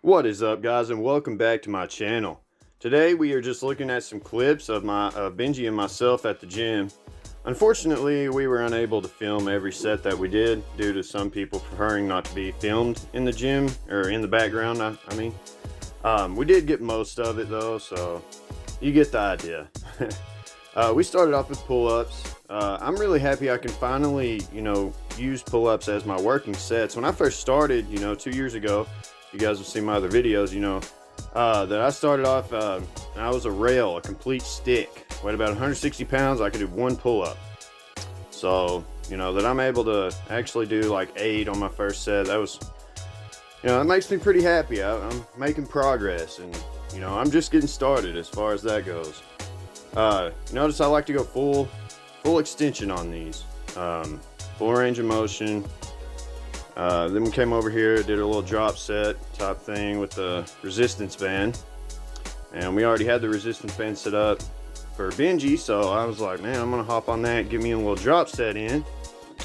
What is up, guys, and welcome back to my channel. Today we are just looking at some clips of my Benji and myself at the gym. Unfortunately, we were unable to film every set that we did due to some people preferring not to be filmed in the gym, or in the background, I mean. We did get most of it though, so you get the idea. We started off with pull-ups. I'm really happy I can finally, use pull-ups as my working sets. When I first started, 2 years ago, you guys have seen my other videos, that I started off, I was a rail, a complete stick. Weighed about 160 pounds, I could do one pull-up. So, that I'm able to actually do like 8 on my first set, that was, that makes me pretty happy. I'm making progress, and, I'm just getting started as far as that goes. Notice I like to go full extension on these, full range of motion. Then we came over here, did a little drop set type thing with the resistance band, and we already had the resistance band set up for Benji, so I was like, man, I'm gonna hop on that, get me a little drop set in.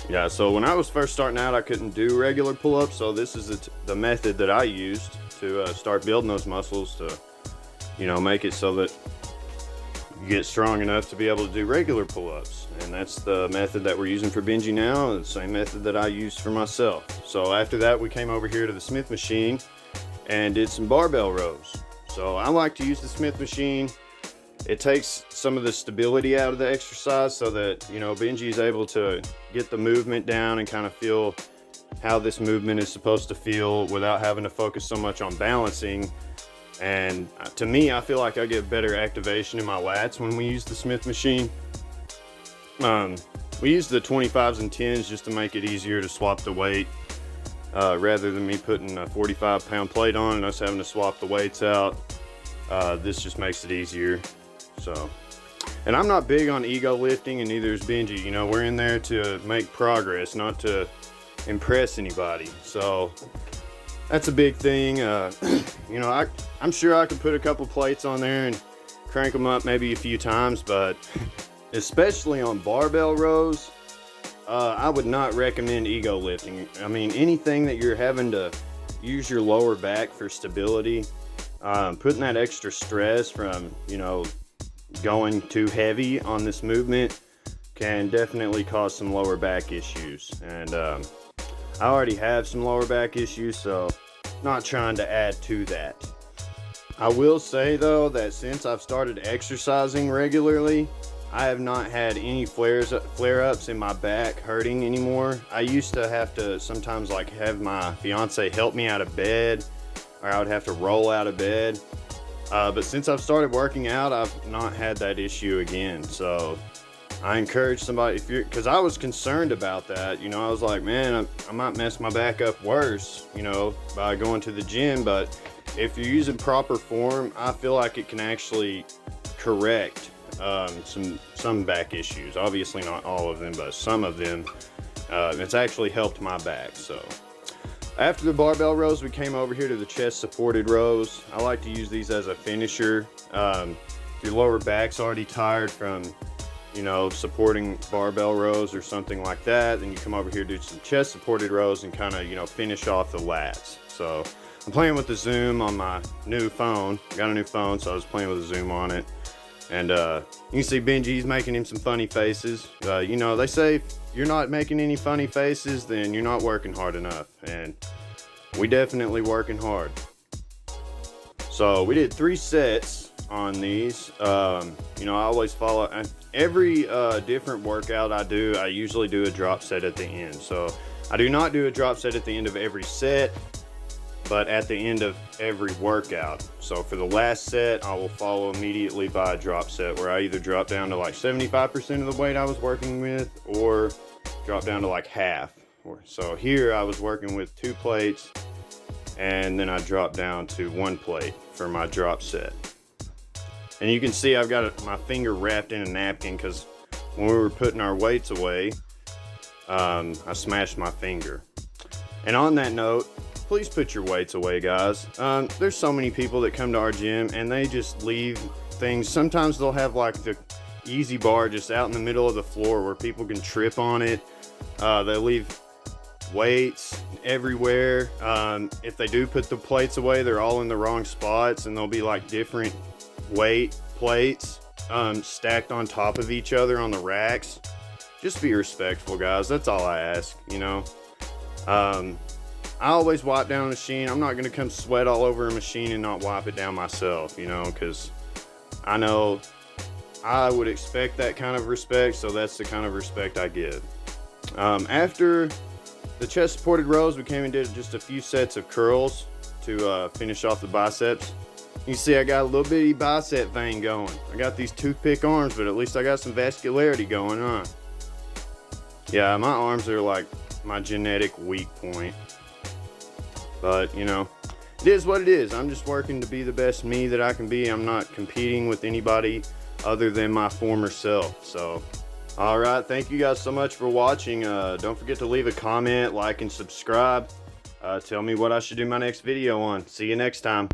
Yeah, so when I was first starting out, I couldn't do regular pull-ups, so this is the method that I used to start building those muscles to, make it so that you get strong enough to be able to do regular pull-ups. And that's the method that we're using for Benji now, the same method that I used for myself. So after that, we came over here to the Smith machine and did some barbell rows. So I like to use the Smith machine. It takes some of the stability out of the exercise so that, Benji is able to get the movement down and kind of feel how this movement is supposed to feel without having to focus so much on balancing. And to me, I feel like I get better activation in my lats when we use the Smith machine. We use the 25s and 10s just to make it easier to swap the weight, rather than me putting a 45-pound plate on and us having to swap the weights out. This just makes it easier. So, and I'm not big on ego lifting, and neither is Benji. We're in there to make progress, not to impress anybody. So that's a big thing. I'm sure I could put a couple plates on there and crank them up maybe a few times, but especially on barbell rows, I would not recommend ego lifting. I mean, anything that you're having to use your lower back for stability, putting that extra stress from, going too heavy on this movement can definitely cause some lower back issues. And I already have some lower back issues, so not trying to add to that. I will say though that since I've started exercising regularly, I have not had any flare-ups in my back hurting anymore. I used to have to sometimes have my fiance help me out of bed, or I would have to roll out of bed. But since I've started working out, I've not had that issue again. So I encourage somebody, because I was concerned about that. I was like, man, I might mess my back up worse, by going to the gym. But if you're using proper form, I feel like it can actually correct some back issues. Obviously not all of them, but some of them. It's actually helped my back. So after the barbell rows, we came over here to the chest supported rows. I like to use these as a finisher. If your lower back's already tired from supporting barbell rows or something like that, then you come over here, do some chest supported rows, and kind of finish off the lats. So I'm playing with the zoom on my new phone. Got a new phone, so I was playing with the zoom on it. And you can see Benji's making him some funny faces. They say if you're not making any funny faces, then you're not working hard enough. And we definitely working hard. So we did 3 sets on these. I always follow every different workout I do. I usually do a drop set at the end. So I do not do a drop set at the end of every set, but at the end of every workout. So for the last set, I will follow immediately by a drop set where I either drop down to like 75% of the weight I was working with, or drop down to like half. So here I was working with 2 plates, and then I dropped down to 1 plate for my drop set. And you can see I've got my finger wrapped in a napkin, because when we were putting our weights away, I smashed my finger. And on that note, please put your weights away, guys. There's so many people that come to our gym and they just leave things. Sometimes they'll have like the easy bar just out in the middle of the floor where people can trip on it. They leave weights everywhere. If they do put the plates away, they're all in the wrong spots, and they'll be like different weight plates stacked on top of each other on the racks. Just be respectful, guys. That's all I ask, you know. I always wipe down a machine. I'm not going to come sweat all over a machine and not wipe it down myself, you know, because I know I would expect that kind of respect, so that's the kind of respect I give. After the chest supported rows, we came and did just a few sets of curls to finish off the biceps. You see I got a little bitty bicep vein going. I got these toothpick arms, but at least I got some vascularity going on. Yeah, my arms are like my genetic weak point. But, you know, it is what it is. I'm just working to be the best me that I can be. I'm not competing with anybody other than my former self. So, alright, thank you guys so much for watching. Don't forget to leave a comment, like, and subscribe. Tell me what I should do my next video on. See you next time.